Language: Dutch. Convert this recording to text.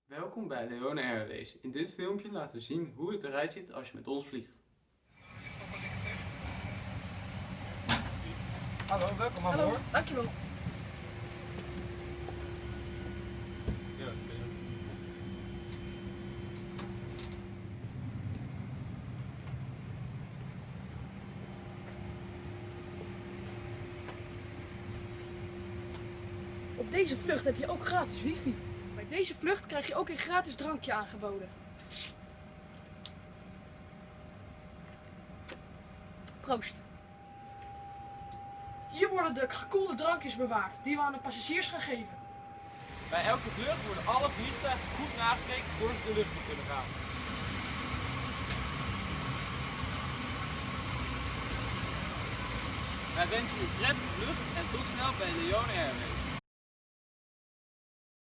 Welkom bij Leone Airways. In dit filmpje laten we zien hoe het eruit ziet als je met ons vliegt. Hallo, welkom aan Hallo, boord. dankjewel. Ja, Op deze vlucht heb je ook gratis wifi. Bij deze vlucht krijg je ook een gratis drankje aangeboden. Proost. Hier worden de gekoelde drankjes bewaard die we aan de passagiers gaan geven. Bij elke vlucht worden alle vliegtuigen goed nagekeken voor ze de lucht in kunnen gaan. Wij wensen u een prettige vlucht en tot snel bij Leone Airways.